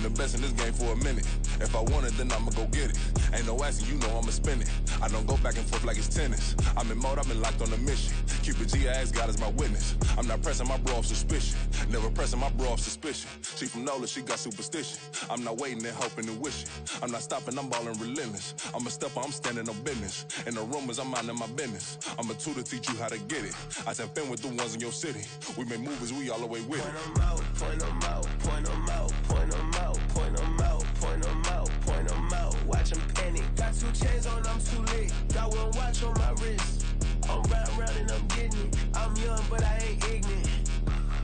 been the best in this game for a minute. If I want it, then I'ma go get it. Ain't no asking, you know I'ma spin it. I don't go back and forth like it's tennis. I'm in mode, I've been locked on a mission. Cupid G, I ask God as my witness. I'm not pressing my bro off suspicion. Never pressing my bro off suspicion. She from NOLA, she got superstition. I'm not waiting and hoping and wishing. I'm not stopping, I'm ballin' relentless. I'm a stepper, I'm standing on business. In the rumors, I'm minding my business. I'm a tutor, teach you how to get it. I said, fin with the ones in your city. We make movies, we all the way with it. Point them out, point them out, point them out, point them out, point them out, point them out, point them out. Watch them panic. Got 2 chains on, I'm too late. Got 1 watch on my wrist. I'm round and I'm getting it. I'm young, but I ain't ignorant.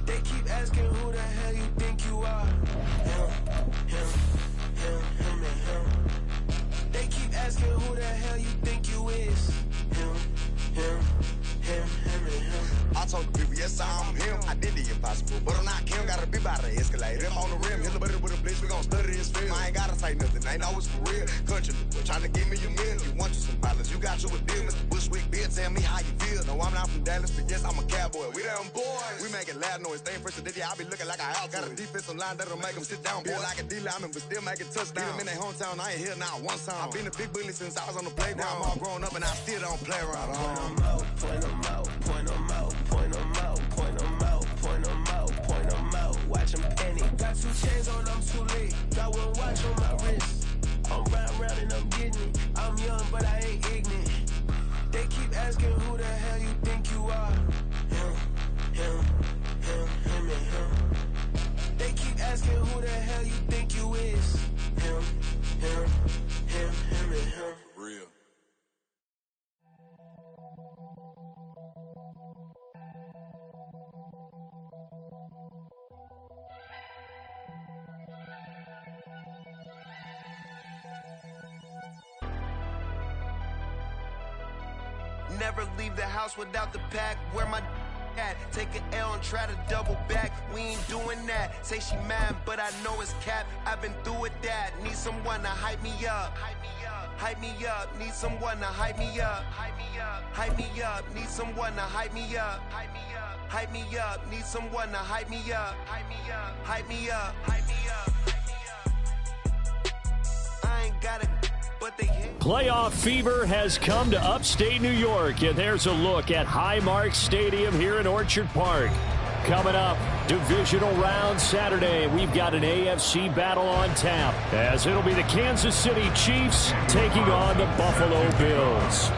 They keep asking who the hell you think you are. Him, and him. They keep asking who the hell you think you is. Him, and him. I told the people, yes, I'm him. I did the impossible, but I'm not Kim. Gotta be by the escalator. I'm on the rim, hit a better with a blitz. We gon' study this film. I ain't gotta say nothing, ain't know it's for real. Country, trying to give me your meal. You want you some violence, you got you a deal. Mr. Bushwick, Bill, tell me how you feel. No, I'm not from Dallas, but yes, I'm a cowboy. We them boys. We make it loud noise. Stay fresh today, I be looking like a house. Got a defensive line that'll make them sit down. Feel like a D-lineman, but still make it touchdown. Get them in their hometown, I ain't here now one time. I've been a big bully since I was on the playground. I'm all grown up and I still don't play around. Point them out, point them out, point them out, point them out, point them out, point them out, point them out. Watch them panic. Got 2 chains on, I'm too late. Got 1 watch on my wrist. I'm round and I'm getting it. I'm young, but I ain't ignorant. They keep asking who the hell you think you are. Him, and him. They keep asking who the hell you think you is. Him, and him. Real. Never leave the house without the pack. Where my at? Take an L and try to double back. We ain't doing that. Say she mad, but I know it's cap. I've been through with that. Need someone to hype me up. Hype me up. Need someone to hype me up. Hype me up. Need someone to hype me up. Hype me up. Need someone to hype me up. Hype me up. I ain't got it. Playoff fever has come to upstate New York, and there's a look at Highmark Stadium here in Orchard Park. Coming up, divisional round Saturday. We've got an AFC battle on tap, as it'll be the Kansas City Chiefs taking on the Buffalo Bills.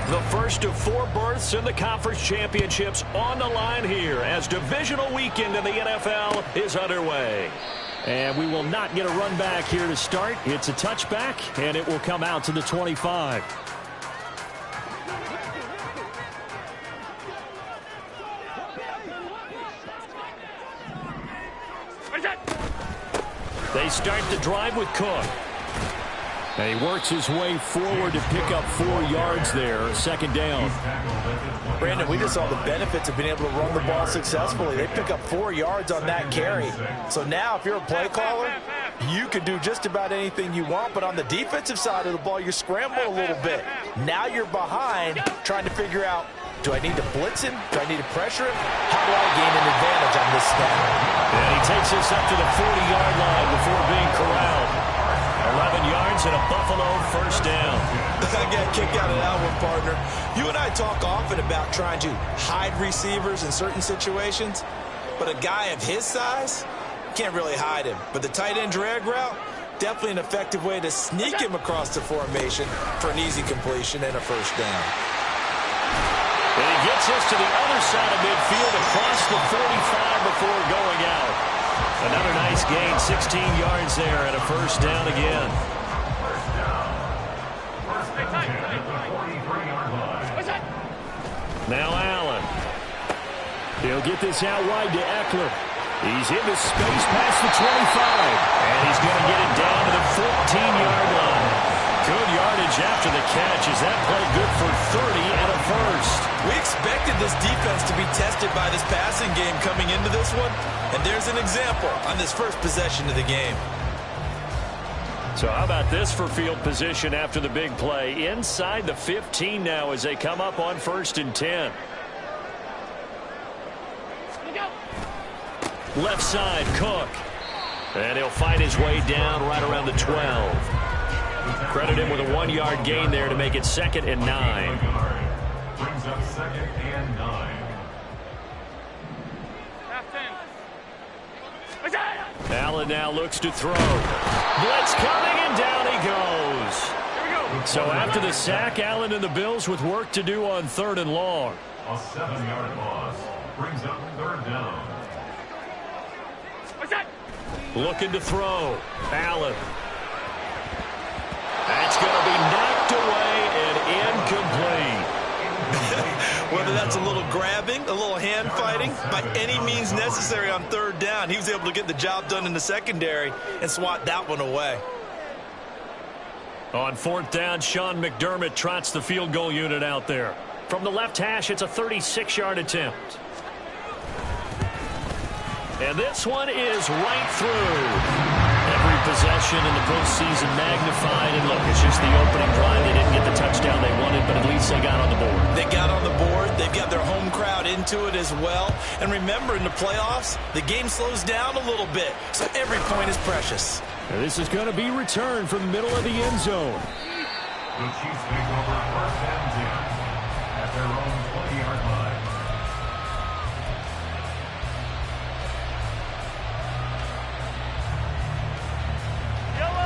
The first of 4 berths in the conference championships on the line here as divisional weekend in the NFL is underway. And we will not get a run back here to start. It's a touchback, and it will come out to the 25. They start the drive with Cook. And he works his way forward to pick up 4 yards there, second down. Brandon, we just saw the benefits of being able to run the ball successfully. They pick up 4 yards on that carry. So now if you're a play caller, you can do just about anything you want. But on the defensive side of the ball, you scramble a little bit. Now you're behind trying to figure out, do I need to blitz him? Do I need to pressure him? How do I gain an advantage on this snap? And he takes us up to the 40-yard line before being corralled. 11 yards and a Buffalo first down. I got kicked out of that one, partner. You and I talk often about trying to hide receivers in certain situations, but a guy of his size, can't really hide him. But the tight end drag route, definitely an effective way to sneak him across the formation for an easy completion and a first down. And he gets us to the other side of midfield across the 45 before going out. Another nice gain, 16 yards there, and a first down again. Now Allen. He'll get this out wide to Eckler. He's into space past the 25, and he's going to get it down to the 14-yard line. Good yardage after the catch. Is that play good for 30 and a first? We expected this defense to be tested by this passing game coming into this one, and there's an example on this first possession of the game. So how about this for field position after the big play? Inside the 15 now as they come up on 1st and 10. Left side, Cook. And he'll find his way down right around the 12. Credit him with a 1-yard gain there to make it 2nd and 9. Brings up 2nd and 9. Allen now looks to throw. Blitz coming, and down he goes. So after the sack, Allen and the Bills with work to do on 3rd and long. A 7-yard loss brings up 3rd down. Looking to throw. Allen. That's going to be knocked away and incomplete. Whether that's a little grabbing, a little hand fighting, by any means necessary on 3rd down, he was able to get the job done in the secondary and swat that one away. On 4th down, Sean McDermott trots the field goal unit out there. From the left hash, it's a 36-yard attempt. And this one is right through. Every possession in the postseason magnified. And look, it's just the opening drive. They didn't get the touchdown they wanted, but at least they got on the board. They got on the board. They've got their home crowd into it as well. And remember, in the playoffs, the game slows down a little bit. So every point is precious. And this is going to be returned from the middle of the end zone. The Chiefs take over 1st and 10 at their own 20-yard line.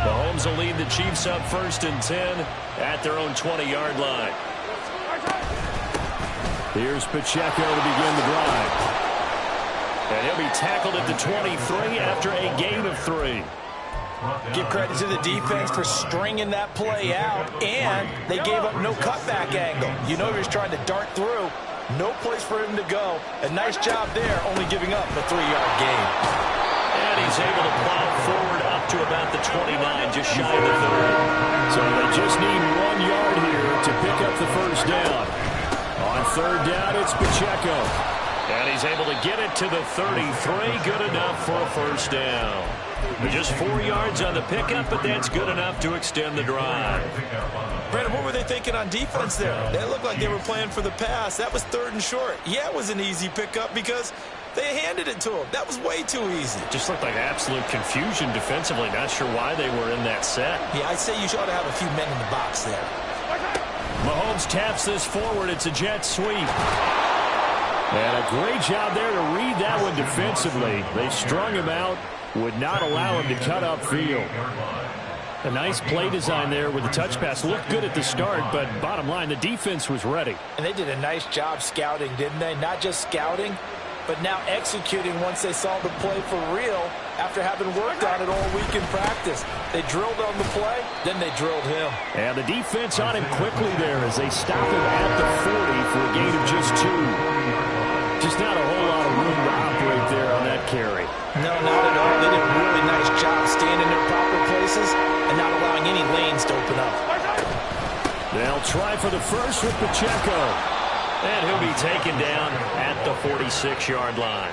Mahomes will lead the Chiefs up 1st and 10 at their own 20-yard line. Here's Pacheco to begin the drive. And he'll be tackled at the 23 after a gain of 3. Give credit to the defense for stringing that play out, and they gave up no cutback angle. You know he was trying to dart through. No place for him to go. A nice job there, only giving up a 3-yard gain. And he's able to plow forward up to about the 29, just shy of the 30. So they just need 1 yard here to pick up the 1st down. On 3rd down, it's Pacheco. And he's able to get it to the 33. Good enough for a 1st down. Just 4 yards on the pickup, but that's good enough to extend the drive. Brandon, what were they thinking on defense there? They looked like they were playing for the pass. That was 3rd and short. Yeah, it was an easy pickup because they handed it to him. That was way too easy. Just looked like absolute confusion defensively. Not sure why they were in that set. Yeah, I'd say you ought to have a few men in the box there. Mahomes taps this forward. It's a jet sweep. And a great job there to read that one defensively. They strung him out, would not allow him to cut upfield. A nice play design there with the touch pass. Looked good at the start, but bottom line, the defense was ready. And they did a nice job scouting, didn't they? Not just scouting, but now executing once they saw the play for real after having worked on it all week in practice. They drilled on the play, then they drilled him. And the defense on him quickly there as they stop him at the 40 for a gain of just 2. Just not a whole lot of room to operate there on that carry. No, not at all. They did a really nice job staying in their proper places and not allowing any lanes to open up. They'll try for the first with Pacheco. And he'll be taken down at the 46-yard line.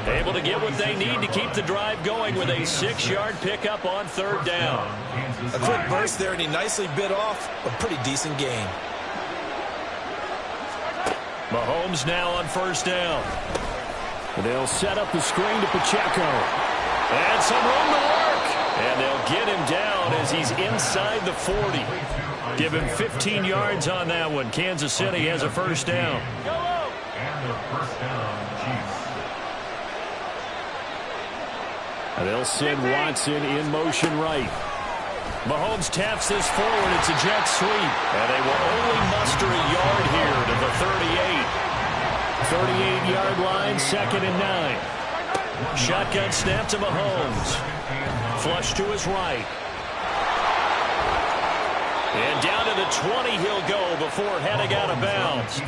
Able to get what they need to keep the drive going with a 6-yard pickup on 3rd down. A quick burst there, and he nicely bit off a pretty decent gain. Mahomes now on 1st down. They'll set up the screen to Pacheco. And some room to work. And they'll get him down as he's inside the 40. Give him 15 yards on that one. Kansas City has a 1st down. And the 1st down, Chiefs. They'll send Watson in motion right. Mahomes taps this forward. It's a jet sweep. And they will only muster a yard here to the 38. 38-yard line, 2nd and 9. Shotgun snap to Mahomes. Flush to his right. And down to the 20 he'll go before heading out of bounds.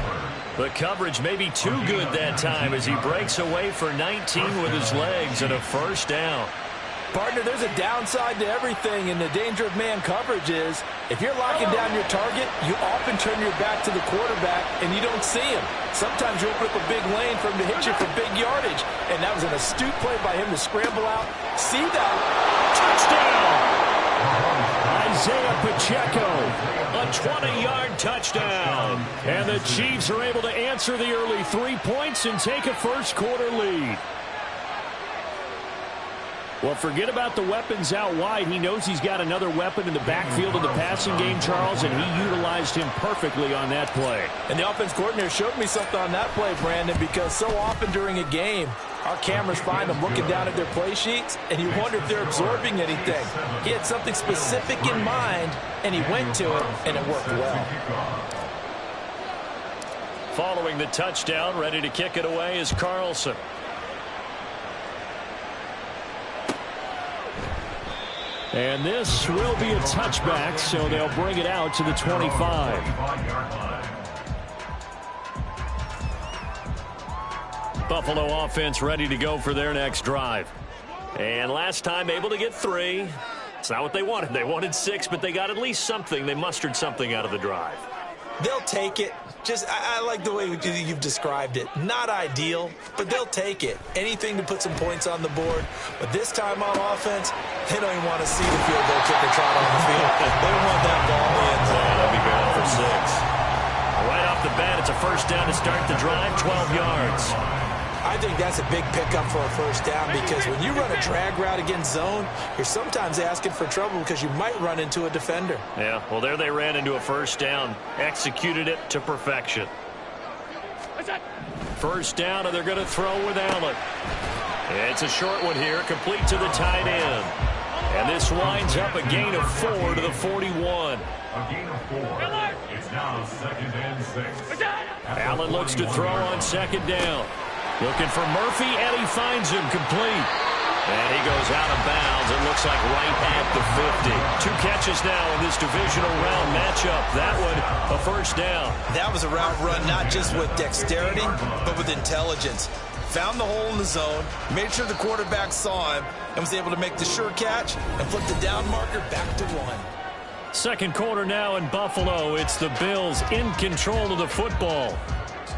The coverage may be too good that time as he breaks away for 19 with his legs and a 1st down. Partner, there's a downside to everything, and the danger of man coverage is if you're locking down your target, you often turn your back to the quarterback and you don't see him. Sometimes you open up a big lane for him to hit you for big yardage, and that was an astute play by him to scramble out, see that, touchdown! Isaiah Pacheco, a 20-yard touchdown. And the Chiefs are able to answer the early 3 points and take a first quarter lead. Well, forget about the weapons out wide. He knows he's got another weapon in the backfield of the passing game, Charles, and he utilized him perfectly on that play. And the offense coordinator showed me something on that play, Brandon, because so often during a game, our cameras find them looking down at their play sheets, and you wonder if they're absorbing anything. He had something specific in mind, and he went to it, and it worked well. Following the touchdown, ready to kick it away is Carlson. And this will be a touchback, so they'll bring it out to the 25. Buffalo offense ready to go for their next drive. And last time able to get 3. It's not what they wanted. They wanted 6, but they got at least something. They mustered something out of the drive. They'll take it. I like the way you've described it. Not ideal, but they'll take it. Anything to put some points on the board. But this time on offense, they don't even want to see the field goal kicker trot on the field. They want that ball in the end zone. Yeah, they'll be going for 6. Right off the bat, it's a first down to start the drive, 12 yards. I think that's a big pickup for a first down because when you run a drag route against zone, you're sometimes asking for trouble because you might run into a defender. Yeah, well, there they ran into a first down. Executed it to perfection. First down, and they're going to throw with Allen. It's a short one here, complete to the tight end. And this winds up a gain of 4 to the 41. A gain of 4. It's now 2nd and 6. Allen looks to throw on second down. Looking for Murphy, and he finds him complete. And he goes out of bounds. It looks like right at the 50. 2 catches now in this divisional round matchup. That one, a first down. That was a route run not just with dexterity, but with intelligence. Found the hole in the zone, made sure the quarterback saw him, and was able to make the sure catch and flip the down marker back to 1. Second quarter now in Buffalo. It's the Bills in control of the football,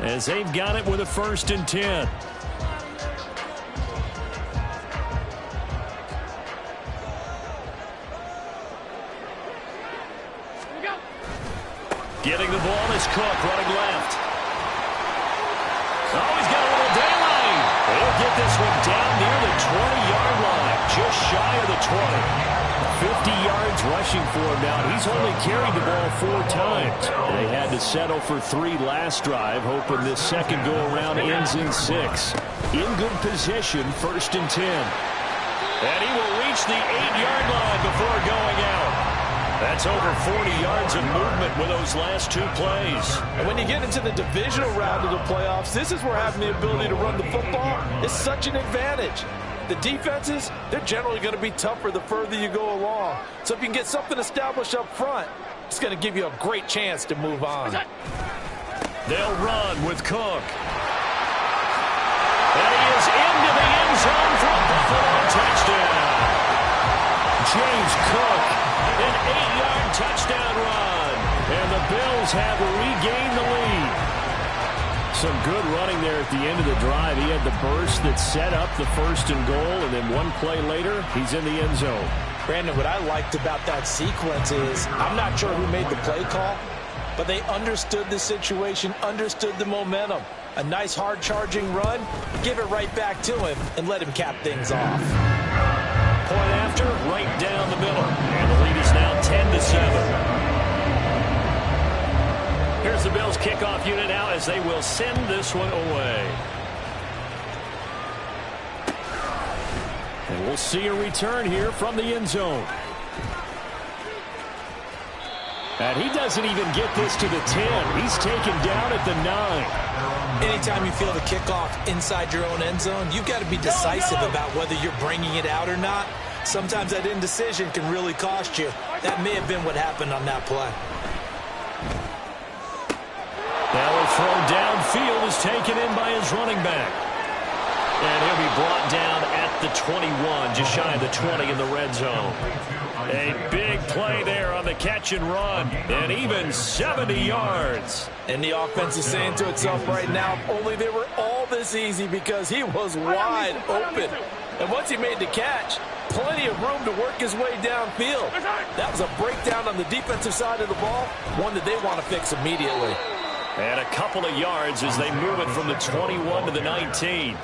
as they've got it with a 1st and 10. Getting the ball is Cook, running left. Oh, he's got a little daylight. He'll get this one down near the 20-yard line, just shy of the 20. 50 yards rushing for him now. He's only carried the ball 4 times. They had to settle for 3 last drive, hoping this second go-around ends in 6. In good position, 1st and 10. And he will reach the 8-yard line before going out. That's over 40 yards of movement with those last 2 plays. And when you get into the divisional round of the playoffs, this is where having the ability to run the football is such an advantage. The defenses, they're generally going to be tougher the further you go along. So if you can get something established up front, it's going to give you a great chance to move on. They'll run with Cook. And he is into the end zone for a Buffalo touchdown. James Cook, an 8-yard touchdown run. And the Bills have regained the lead. Some good running there at the end of the drive. He had the burst that set up the 1st and goal, and then 1 play later, he's in the end zone. Brandon, what I liked about that sequence is I'm not sure who made the play call, but they understood the situation, understood the momentum. A nice hard-charging run, give it right back to him, and let him cap things off. Point after, right down the middle. And the lead is now 10-7. Here's the Bills kickoff unit now as they will send this one away. And we'll see a return here from the end zone. And he doesn't even get this to the 10. He's taken down at the 9. Anytime you feel the kickoff inside your own end zone, you've got to be decisive about whether you're bringing it out or not. Sometimes that indecision can really cost you. That may have been what happened on that play. Now a throw downfield is taken in by his running back. And he'll be brought down at the 21, just shy of the 20 in the red zone. A big play there on the catch and run, and even 70 yards. And the offense is saying to itself right now, if only they were all this easy, because he was wide open. And once he made the catch, plenty of room to work his way downfield. That was a breakdown on the defensive side of the ball, one that they want to fix immediately. And a couple of yards as they move it from the 21 to the 19.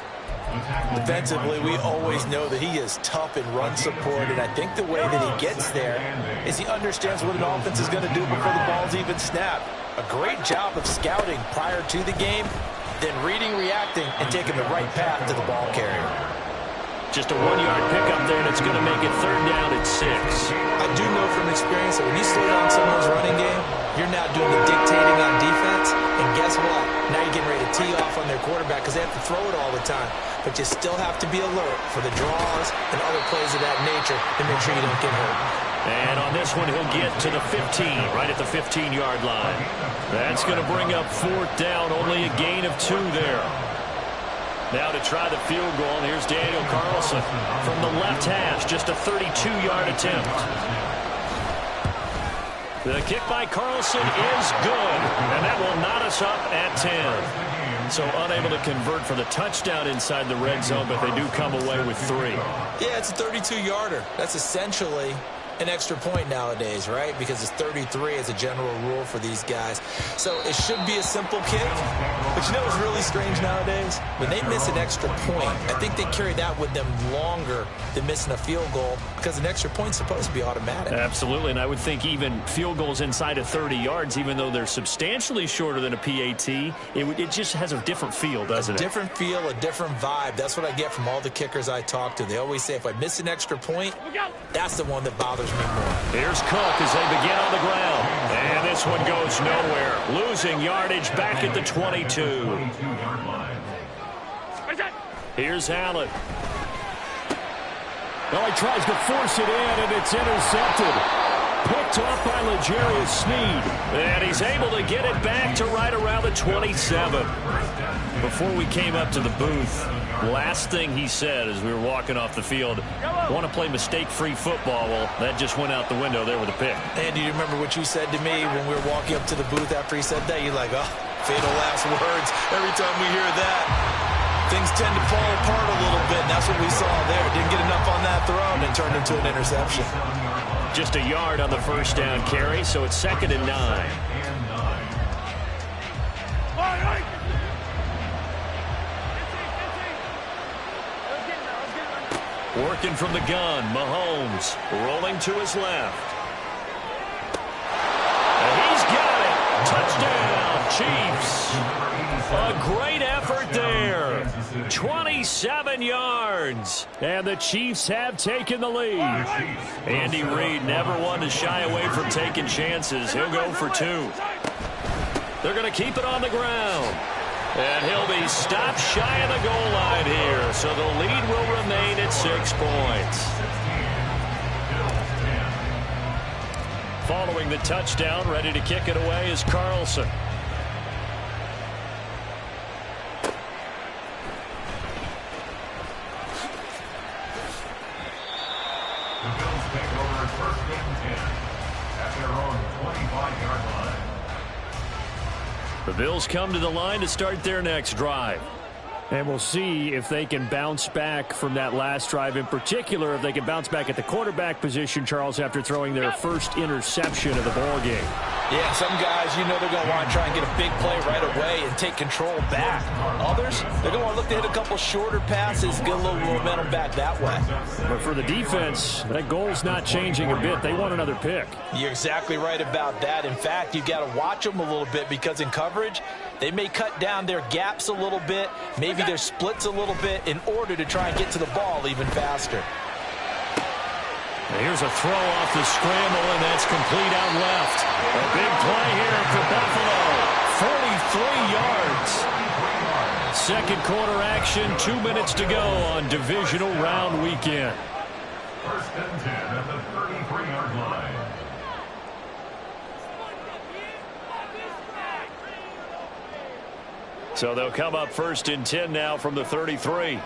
Defensively, we always know that he is tough in run support, and I think the way that he gets there is he understands what an offense is going to do before the ball's even snapped. A great job of scouting prior to the game, then reading, reacting, and taking the right path to the ball carrier. Just a 1-yard pickup there, and it's going to make it 3rd down at 6. I do know from experience that when you slow down someone's running game, you're now doing the dictating on defense, and guess what? Now you're getting ready to tee off on their quarterback because they have to throw it all the time. But you still have to be alert for the draws and other plays of that nature to make sure you don't get hurt. And on this one, he'll get to the 15, right at the 15-yard line. That's going to bring up 4th down, only a gain of 2 there. Now to try the field goal, and here's Daniel Carlson from the left hash, just a 32-yard attempt. The kick by Carlson is good, and that will knot us up at 10. So unable to convert for the touchdown inside the red zone, but they do come away with 3. Yeah, it's a 32-yarder. That's essentially an extra point nowadays, right? Because it's 33 as a general rule for these guys. So it should be a simple kick. But you know what's really strange nowadays? When they miss an extra point, I think they carry that with them longer than missing a field goal because an extra point's supposed to be automatic. Absolutely, and I would think even field goals inside of 30 yards, even though they're substantially shorter than a PAT, it just has a different feel, doesn't it? A different feel, a different vibe. That's what I get from all the kickers I talk to. They always say if I miss an extra point, that's the one that bothers me more. Here's Cook as they begin on the ground. And this one goes nowhere. Losing yardage back at the 22. Here's Allen. Well, he tries to force it in, and it's intercepted. Picked off by L'Jarius Sneed. And he's able to get it back to right around the 27. Before we came up to the booth, last thing he said as we were walking off the field, want to play mistake-free football. Well, that just went out the window there with a pick. And do you remember what you said to me when we were walking up to the booth after he said that? You're like, oh, fatal last words. Every time we hear that, things tend to fall apart a little bit, and that's what we saw there. Didn't get enough on that throw and turned into an interception. Just a yard on the first down carry, so it's 2nd and 9. Working from the gun, Mahomes rolling to his left. And he's got it. Touchdown, Chiefs. A great effort there. 27 yards. And the Chiefs have taken the lead. Andy Reid never one to shy away from taking chances. He'll go for 2. They're going to keep it on the ground. And he'll be stopped shy of the goal line here. So the lead will remain at 6 points. Following the touchdown, ready to kick it away is Carlson. The Bills take over 1st and 10 at their own 25-yard line. The Bills come to the line to start their next drive. And we'll see if they can bounce back from that last drive. In particular, if they can bounce back at the quarterback position, Charles, after throwing their first interception of the ball game. Yeah, some guys, you know they're going to want to try and get a big play right away and take control back. Others, they're going to want to look to hit a couple shorter passes, get a little momentum back that way. But for the defense, that goal's not changing a bit. They want another pick. You're exactly right about that. In fact, you've got to watch them a little bit because in coverage, they may cut down their gaps a little bit, maybe their splits a little bit in order to try and get to the ball even faster. Here's a throw off the scramble, and that's complete out left. A big play here for Buffalo. 43 yards. Second quarter action, 2 minutes to go on divisional round weekend. 1st and 10 at the 33-yard line. So they'll come up 1st and 10 now from the 33.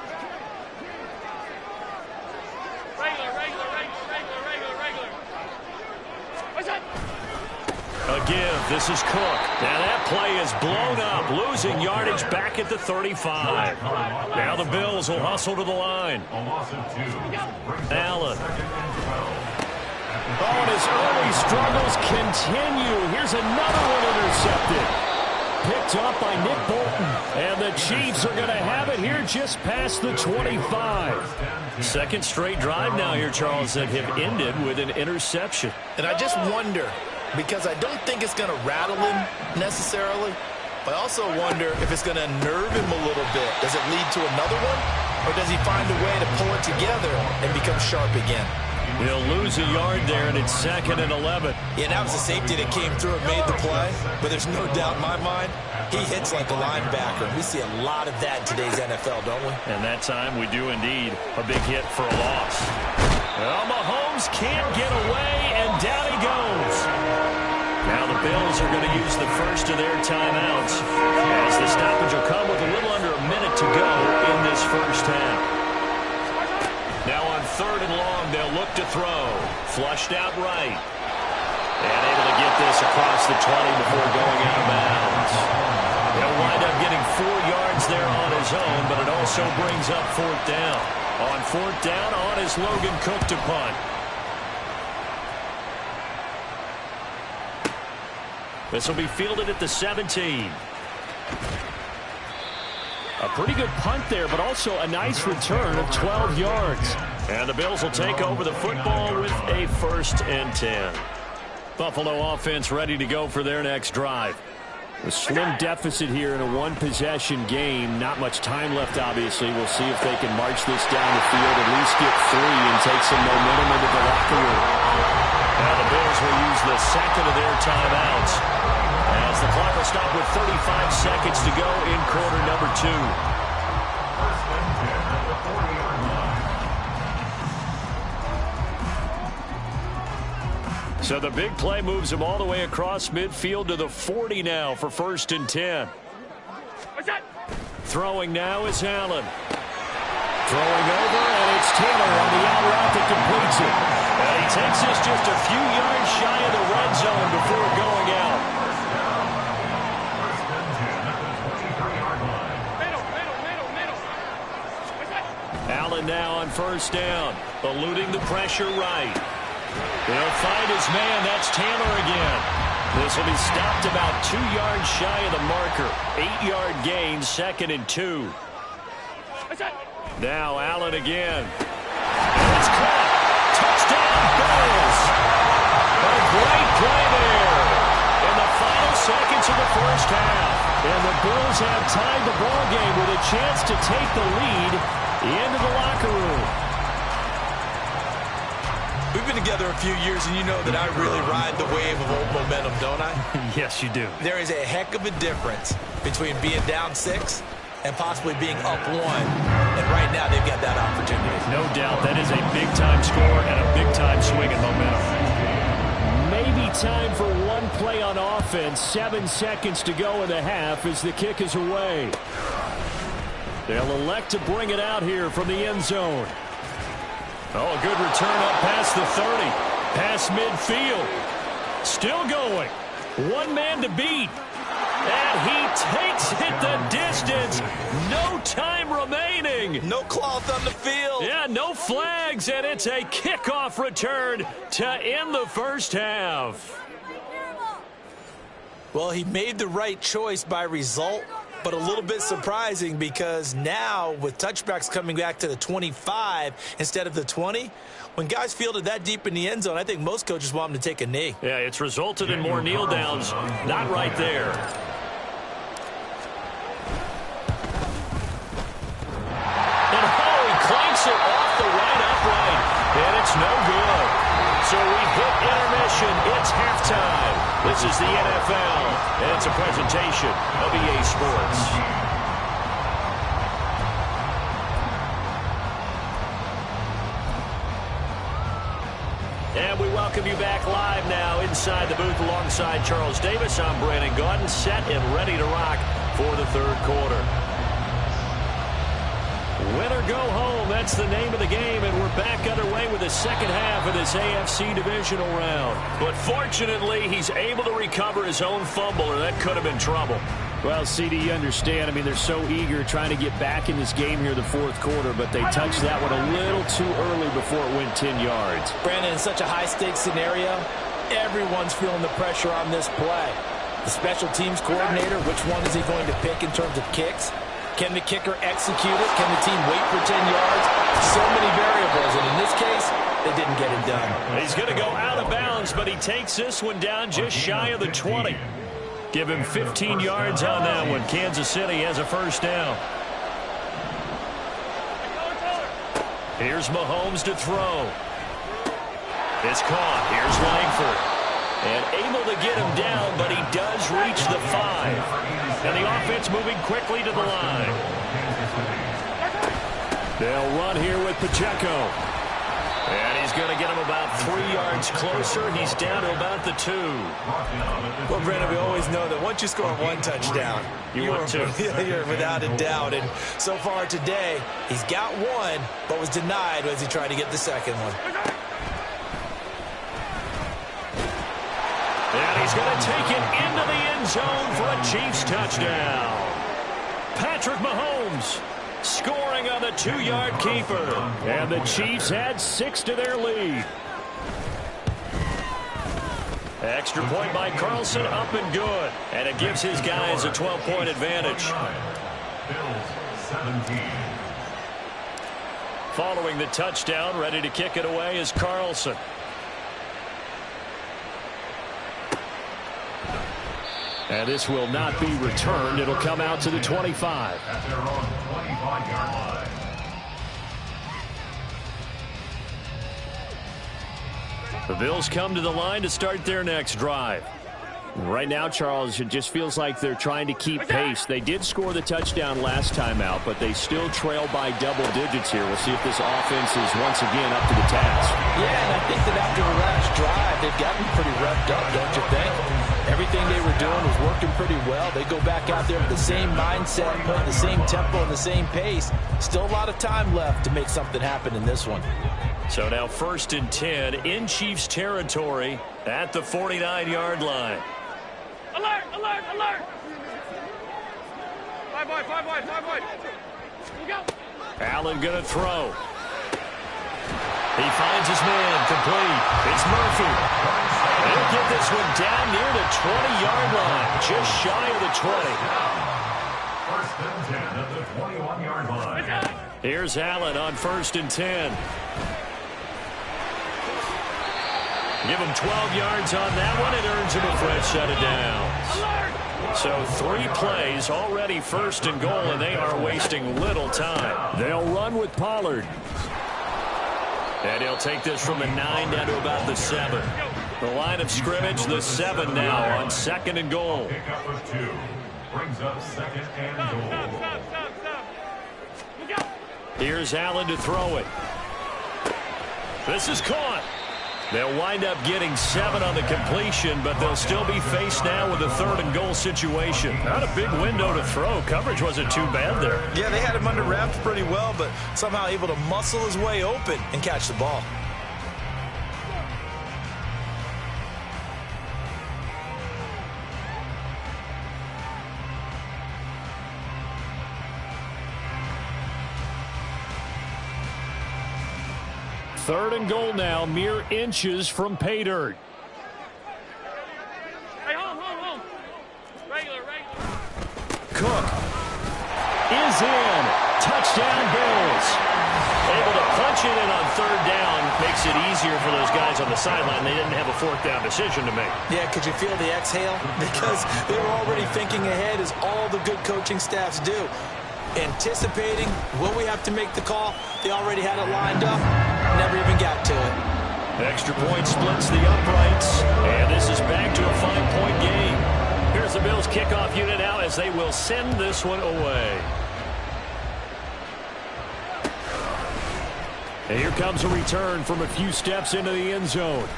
A give. This is Cook. Now that play is blown up, losing yardage back at the 35. Now the Bills will hustle to the line. Allen. Oh, and his early struggles continue. Here's another one intercepted. picked up by Nick Bolton. And the Chiefs are going to have it here just past the 25. Second straight drive now here, Charles, that have ended with an interception. And I just wonder, because I don't think it's going to rattle him necessarily, but I also wonder if it's going to unnerve him a little bit. Does it lead to another one? Or does he find a way to pull it together and become sharp again? He'll lose a yard there, and it's 2nd and 11. Yeah, that was a safety that came through and made the play. But there's no doubt in my mind, he hits like a linebacker. We see a lot of that in today's NFL, don't we? And that time we do indeed. A big hit for a loss. Well, Mahomes can't get away, and down he goes. Now the Bills are going to use the first of their timeouts, as the stoppage will come with a little under a minute to go in this first half. Now on 3rd and long, they'll look to throw. Flushed out right. And able to get this across the 20 before going out of bounds. He'll wind up getting 4 yards there on his own, but it also brings up 4th down. On 4th down, on is Logan Cook to punt. This will be fielded at the 17. A pretty good punt there, but also a nice return of 12 yards. And the Bills will take over the football with a 1st and 10. Buffalo offense ready to go for their next drive. A slim deficit here in a one-possession game. Not much time left, obviously. We'll see if they can march this down the field, at least get 3 and take some momentum into the locker room. Now the Bills will use the 2nd of their timeouts, as the clock will stop with 35 seconds to go in quarter number 2. So the big play moves him all the way across midfield to the 40 now for 1st and 10. Throwing now is Allen. Throwing over, and it's Taylor on the out route that completes it. And he takes this just a few yards shy of the red zone before going out. Allen now on 1st down, eluding the pressure right. He'll find his man. That's Taylor again. This will be stopped about 2 yards shy of the marker. 8-yard gain, 2nd and 2. Now Allen again. And it's caught. Touchdown, Bills. A great play there in the final seconds of the first half. And the Bills have tied the ball game with a chance to take the lead into the locker room. We've been together a few years, and you know that I really ride the wave of old momentum, don't I? Yes, you do. There is a heck of a difference between being down 6 and possibly being up 1. And right now, they've got that opportunity. No doubt that is a big-time score and a big-time swing in momentum. Maybe time for one play on offense. 7 seconds to go in the half as the kick is away. They'll elect to bring it out here from the end zone. Oh, a good return up past the 30. Past midfield. Still going. One man to beat. And he takes it the distance. No time remaining. No cloth on the field. Yeah, no flags, and it's a kickoff return to end the first half. Well, he made the right choice by result, but a little bit surprising because now with touchbacks coming back to the 25 instead of the 20, when guys fielded that deep in the end zone, I think most coaches want them to take a knee. Yeah, it's resulted in more kneel downs. Not right there. And he clanks it off the right upright, and it's no good. So we hit intermission. It's halftime. This is the NFL, and it's a presentation of EA Sports. And we welcome you back live now inside the booth alongside Charles Davis. I'm Brandon Gaudin, set and ready to rock for the third quarter. Win or go home, that's the name of the game, and we're back underway with the second half of this AFC divisional round. But fortunately, he's able to recover his own fumble, or that could have been trouble. Well, CD, you understand. I mean, they're so eager trying to get back in this game here in the fourth quarter, but they touched that one a little too early before it went 10 yards. Brandon, in such a high-stakes scenario, everyone's feeling the pressure on this play. The special teams coordinator, which one is he going to pick in terms of kicks? Can the kicker execute it? Can the team wait for 10 yards? So many variables, and in this case, they didn't get it done. He's going to go out of bounds, but he takes this one down just shy of the 20. Give him 15 yards on that one. Kansas City has a first down. Here's Mahomes to throw. It's caught. Here's Langford. And able to get him down, but he does reach the 5. And the offense moving quickly to the line. They'll run here with Pacheco. And he's going to get him about 3 yards closer. He's down to about the 2. Well, Brandon, we always know that once you score one touchdown, you're without a doubt. And so far today, he's got one, but was denied as he tried to get the second one. And he's going to take it into the end zone for a Chiefs touchdown. Patrick Mahomes scoring on the 2-yard keeper. And the Chiefs add 6 to their lead. Extra point by Carlson, up and good. And it gives his guys a 12-point advantage. Bills 17. Following the touchdown, ready to kick it away is Carlson. And this will not be returned. It'll come out to the 25. At their own 25-yard line. The Bills come to the line to start their next drive. Right now, Charles, it just feels like they're trying to keep pace. They did score the touchdown last time out, but they still trail by double digits here. We'll see if this offense is once again up to the task. Yeah, and I think that after the last drive, they've gotten pretty revved up, don't you think? Everything they were doing was working pretty well. They go back out there with the same mindset, playing the same tempo and the same pace. Still a lot of time left to make something happen in this one. So now 1st and 10 in Chiefs territory at the 49-yard line. Alert, alert, alert! 5 wide, 5 wide, 5 wide. Go. Allen going to throw. He finds his man complete. It's Murphy. He'll get this one down near the 20-yard line, just shy of the 20. 1st and 10 at the 21-yard line. Here's Allen on 1st and 10. Give him 12 yards on that one. It earns him a fresh set of downs. So 3 plays already 1st and goal, and they are wasting little time. They'll run with Pollard. And he'll take this from the 9 down to about the 7. The line of scrimmage, the 7 now on 2nd and goal. Pickup of 2 brings up 2nd and goal. Here's Allen to throw it. This is caught. They'll wind up getting 7 on the completion, but they'll still be faced now with a 3rd and goal situation. Not a big window to throw. Coverage wasn't too bad there. Yeah, they had him under wraps pretty well, but somehow able to muscle his way open and catch the ball. Third and goal now, mere inches from pay dirt. Hey, home. Regular. Cook is in. Touchdown, Bills. Able to punch it in on 3rd down. Makes it easier for those guys on the sideline. They didn't have a 4th down decision to make. Yeah, could you feel the exhale? Because they were already thinking ahead, as all the good coaching staffs do. Anticipating, will we have to make the call? They already had it lined up. Never even got to it. Extra point splits the uprights, and this is back to a 5-point game. Here's the Bills kickoff unit now as they will send this one away. And here comes a return from a few steps into the end zone.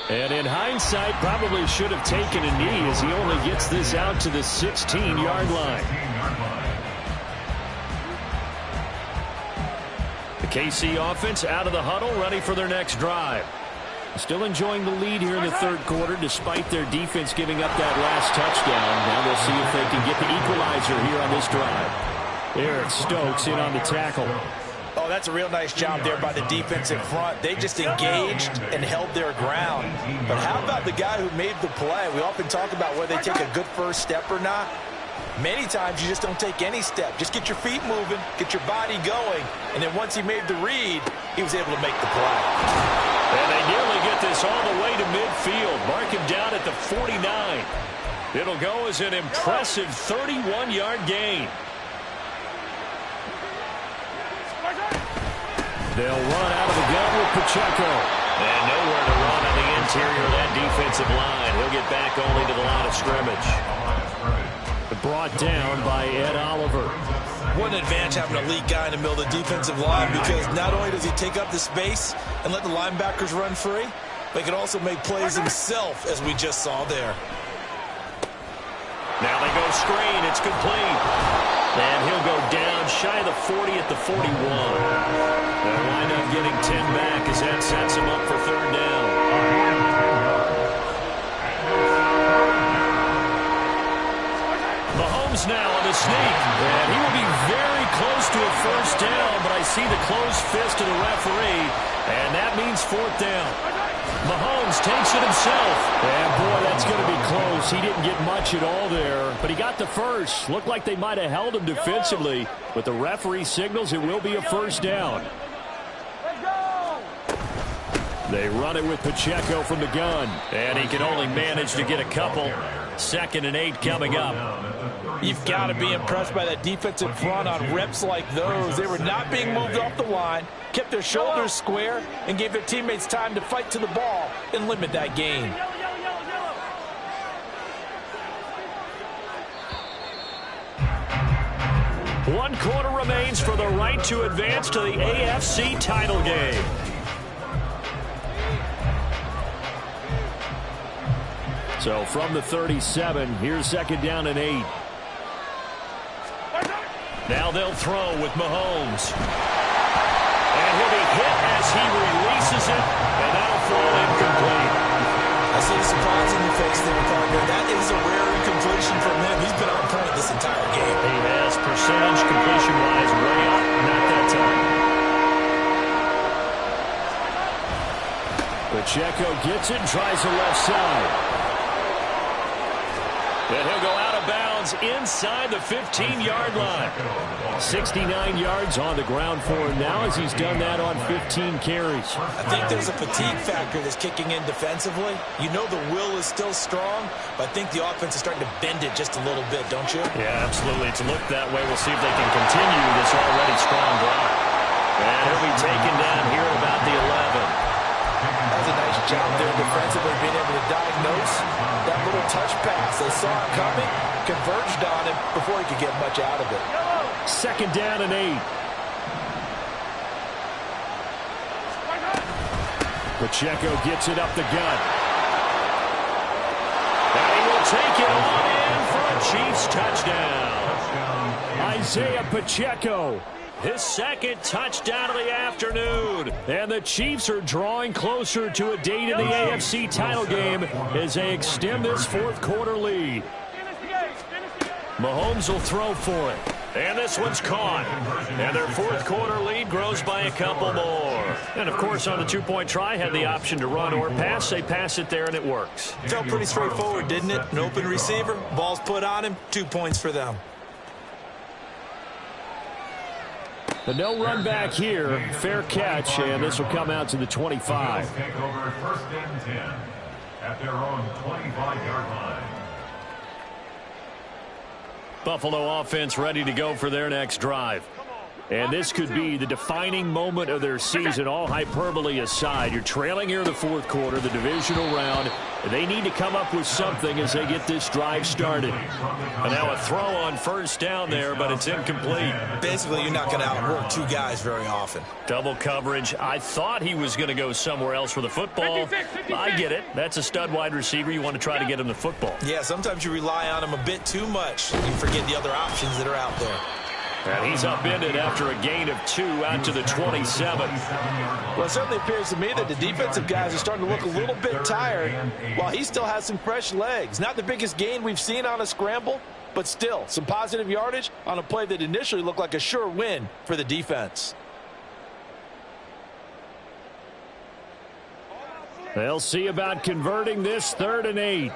And in hindsight, probably should have taken a knee as he only gets this out to the 16-yard line. KC offense out of the huddle, ready for their next drive. Still enjoying the lead here in the 3rd quarter, despite their defense giving up that last touchdown. Now they'll see if they can get the equalizer here on this drive. Eric Stokes in on the tackle. Oh, that's a real nice job there by the defensive front. They just engaged and held their ground. But how about the guy who made the play? We often talk about whether they take a good first step or not. Many times you just don't take any step. Just get your feet moving, get your body going, and then once he made the read, he was able to make the play. And they nearly get this all the way to midfield. Mark him down at the 49. It'll go as an impressive 31-yard gain. They'll run out of the gun with Pacheco. And nowhere to run on the interior of that defensive line. He'll get back only to the line of scrimmage. Brought down by Ed Oliver. What an advantage having a elite guy in the middle of the defensive line, because not only does he take up the space and let the linebackers run free, but he can also make plays himself, as we just saw there. Now they go screen. It's complete. And he'll go down shy of the 40 at the 41. They'll wind up getting 10 back as that sets him up for third down. Mahomes now on the sneak. And he will be very close to a first down, but I see the closed fist of the referee, and that means fourth down. Mahomes takes it himself. And boy, that's going to be close. He didn't get much at all there, but he got the first. Looked like they might have held him defensively, but the referee signals it will be a first down. They run it with Pacheco from the gun, and he can only manage to get a couple. 2nd and 8 coming up. You've got to be impressed by that defensive front on reps like those. They were not being moved off the line, kept their shoulders square, and gave their teammates time to fight to the ball and limit that gain. One quarter remains for the right to advance to the AFC title game. So from the 37, here's 2nd down and 8. Now they'll throw with Mahomes. And he'll be hit as he releases it, and that'll fall incomplete. I see a surprise in your face there, partner. That is a rare incompletion from him. He's been on point this entire game. He has percentage completion-wise way up, not that time. Pacheco gets it and tries the left side. And he'll go out of bounds inside the 15-yard line. 69 yards on the ground for him now as he's done that on 15 carries. I think there's a fatigue factor that's kicking in defensively. You know the will is still strong, but I think the offense is starting to bend it just a little bit, don't you? Yeah, absolutely. It's looked that way. We'll see if they can continue this already strong drive. And he'll be taken down here at about the 11. That's a nice job there defensively, being able to diagnose that little touch pass. They saw it coming, converged on him before he could get much out of it. 2nd down and 8. Pacheco gets it up the gut. And he will take it on in for a Chiefs touchdown. Isaiah Pacheco. His 2nd touchdown of the afternoon. And the Chiefs are drawing closer to a date in the AFC title game as they extend this 4th quarter lead. Mahomes will throw for it. And this one's caught. And their 4th quarter lead grows by a couple more. And, of course, on the 2-point try, had the option to run or pass. They pass it there, and it works. Felt pretty straightforward, didn't it? An open receiver, ball's put on him, 2 points for them. But no run back here. Fair catch, and this will come out to the 25. Take over 1st and 10 at their own 25-yard line. Buffalo offense ready to go for their next drive. And this could be the defining moment of their season, all hyperbole aside. You're trailing here in the 4th quarter, the divisional round. They need to come up with something as they get this drive started. And now a throw on 1st down there, but it's incomplete. Basically, you're not going to outwork 2 guys very often. Double coverage. I thought he was going to go somewhere else with the football. 56. I get it. That's a stud wide receiver. You want to try to get him the football. Yeah, sometimes you rely on him a bit too much. You forget the other options that are out there. And he's upended after a gain of 2 out to the 27. Well, it certainly appears to me that the defensive guys are starting to look a little bit tired while he still has some fresh legs. Not the biggest gain we've seen on a scramble, but still some positive yardage on a play that initially looked like a sure win for the defense. They'll see about converting this 3rd and 8.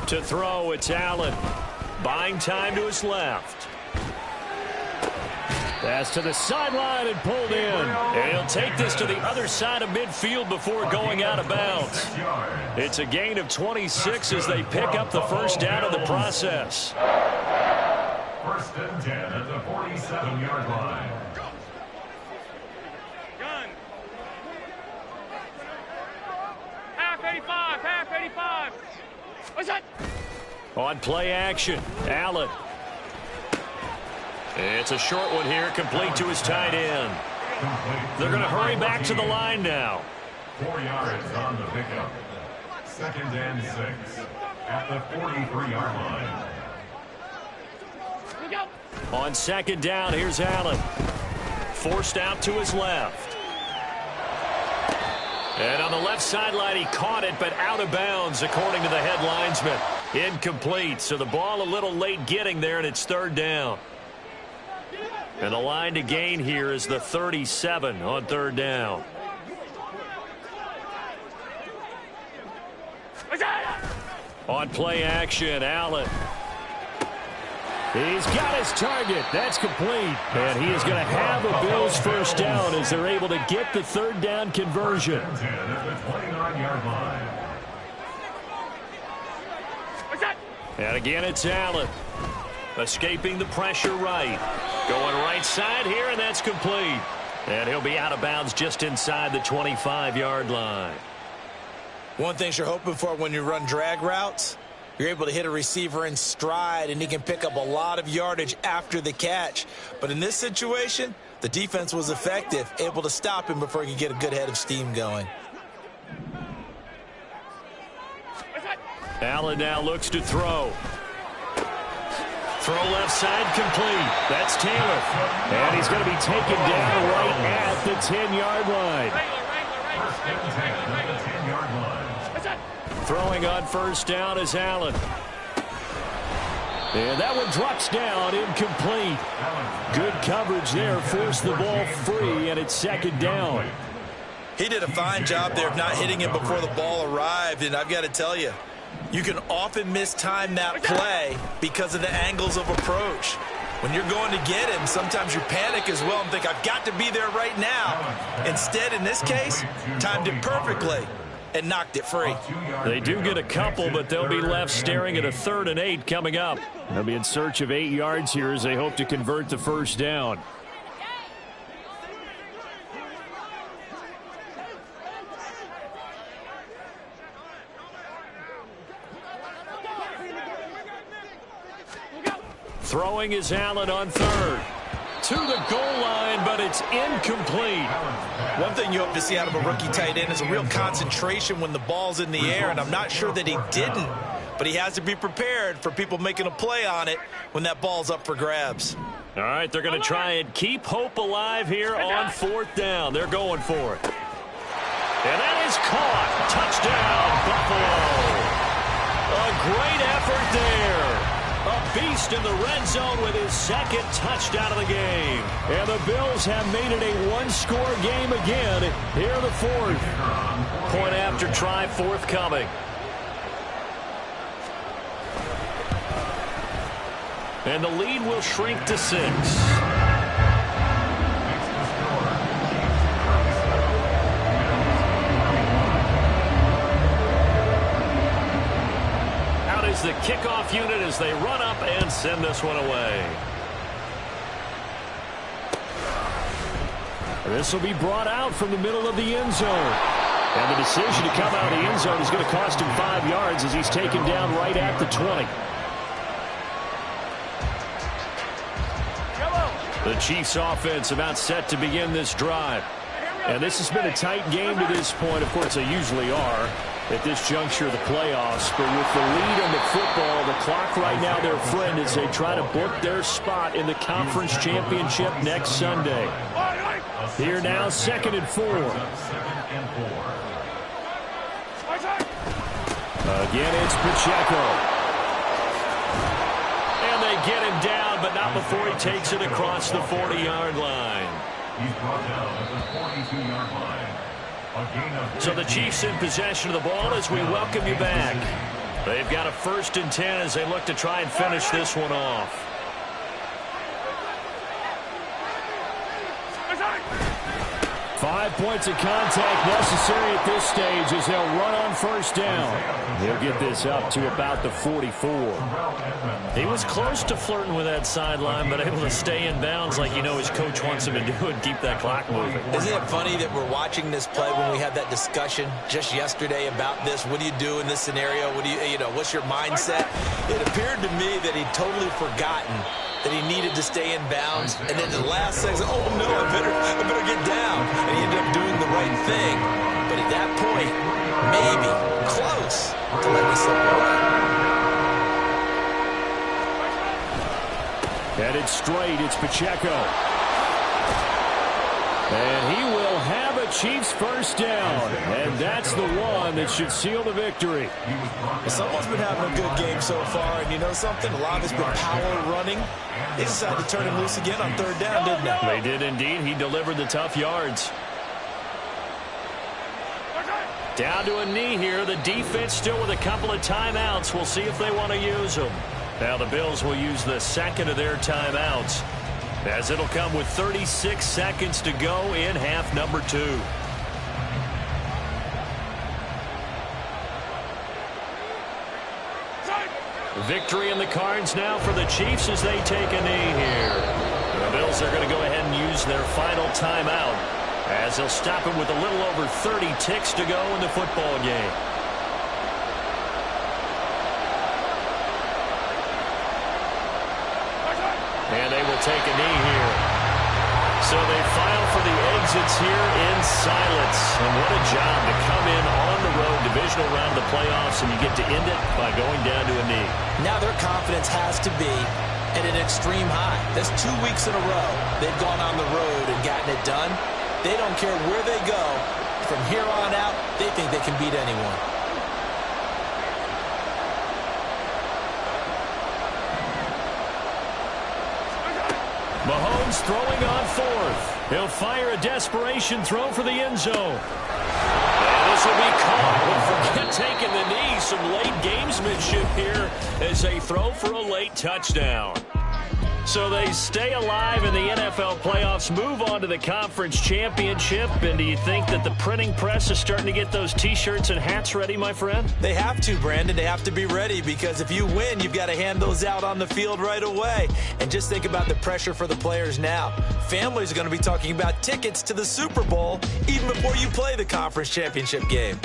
To throw, it's Allen. Buying time to his left. Pass to the sideline and pulled in. And he'll take this to the other side of midfield before going out of bounds. It's a gain of 26 as they pick up the first down in the process. 1st and 10 at the 47-yard line. Gun. Half 85, half 85. What's that? On play action, Allen. It's a short one here, complete to his tight end. They're going to hurry back to the line now. 4 yards on the pickup. 2nd and 6 at the 43-yard line. On 2nd down, here's Allen. Forced out to his left. And on the left sideline, he caught it, but out of bounds, according to the head linesman. Incomplete, so the ball a little late getting there, and it's 3rd down. And the line to gain here is the 37 on 3rd down. On play action, Allen. He's got his target. That's complete. And he is going to have a Bills first down as they're able to get the 3rd down conversion. And again, it's Allen. Escaping the pressure right. Going right side here, and that's complete. And he'll be out of bounds just inside the 25-yard line. One thing you're hoping for when you run drag routes, you're able to hit a receiver in stride, and he can pick up a lot of yardage after the catch. But in this situation, the defense was effective, able to stop him before he could get a good head of steam going. Allen now looks to throw. Throw left side complete. That's Taylor. And he's going to be taken down right at the 10-yard line. Throwing on first down is Allen. And that one drops down, incomplete. Good coverage there, forced the ball free, and it's 2nd down. He did a fine job there of not hitting him before the ball arrived, and I've got to tell you, you can often mistime that play because of the angles of approach. When you're going to get him, sometimes you panic as well and think, I've got to be there right now. Instead, in this case, timed it perfectly and knocked it free. They do get a couple, but they'll be left staring at a 3rd and 8 coming up. They'll be in search of 8 yards here as they hope to convert the first down. Throwing is Allen on 3rd. To the goal line, but it's incomplete. One thing you hope to see out of a rookie tight end is a real concentration when the ball's in the air, and I'm not sure that he didn't, but he has to be prepared for people making a play on it when that ball's up for grabs. All right, they're going to try and keep hope alive here on 4th down. They're going for it. And that is caught. Touchdown, Buffalo. A great effort there. A beast in the red zone with his 2nd touchdown of the game. And the Bills have made it a one-score game again here in the 4th. Point after try forthcoming. And the lead will shrink to 6. The kickoff unit as they run up and send this one away. This will be brought out from the middle of the end zone. And the decision to come out of the end zone is going to cost him 5 yards as he's taken down right at the 20. The Chiefs offense about set to begin this drive. And this has been a tight game to this point. Of course, they usually are at this juncture of the playoffs. But with the lead on the football, the clock right now their friend as they try to book their spot in the conference championship next Sunday. Here now, 2nd and 4. Again, it's Pacheco. And they get him down, but not before he takes it across the 40-yard line. He's brought down at the 42-yard line. A gain of 15. So the Chiefs in possession of the ball as we welcome you back. They've got a 1st and 10 as they look to try and finish this one off. 5 points of contact necessary at this stage as they'll run on 1st down. He'll get this up to about the 44. He was close to flirting with that sideline, but able to stay in bounds like his coach wants him to do and keep that clock moving. Isn't it funny that we're watching this play when we had that discussion just yesterday about this? What do you do in this scenario? What do what's your mindset? It appeared to me that he'd totally forgotten that he needed to stay in bounds, and then the last second, oh no, I better get down, and he ended up doing the right thing. But at that point, maybe close to letting it slip away. Headed straight, it's Pacheco. And he will have a Chiefs 1st down. And that's the one that should seal the victory. Well, someone's been having a good game so far, and you know something? A lot of it's been power running. They decided to turn him loose again on 3rd down, didn't they? They did indeed. He delivered the tough yards. Down to a knee here. The defense still with a couple of timeouts. We'll see if they want to use them. Now the Bills will use the 2nd of their timeouts, as it'll come with 36 seconds to go in half number 2. Victory in the cards now for the Chiefs as they take a knee here. The Bills are going to go ahead and use their final timeout, as they'll stop it with a little over 30 ticks to go in the football game. And they will take a knee here. So they file for the exits here in silence. And what a job to come in on the road, divisional round of the playoffs, and you get to end it by going down to a knee. Now their confidence has to be at an extreme high. That's 2 weeks in a row they've gone on the road and gotten it done. They don't care where they go. From here on out, they think they can beat anyone. Mahomes throwing on 4th. He'll fire a desperation throw for the end zone. And this will be caught. Don't forget taking the knee. Some late gamesmanship here as they throw for a late touchdown. So they stay alive in the NFL playoffs, move on to the conference championship. And do you think that the printing press is starting to get those T-shirts and hats ready, my friend? They have to, Brandon. They have to be ready, because if you win, you've got to hand those out on the field right away. And just think about the pressure for the players now. Families are going to be talking about tickets to the Super Bowl even before you play the conference championship game.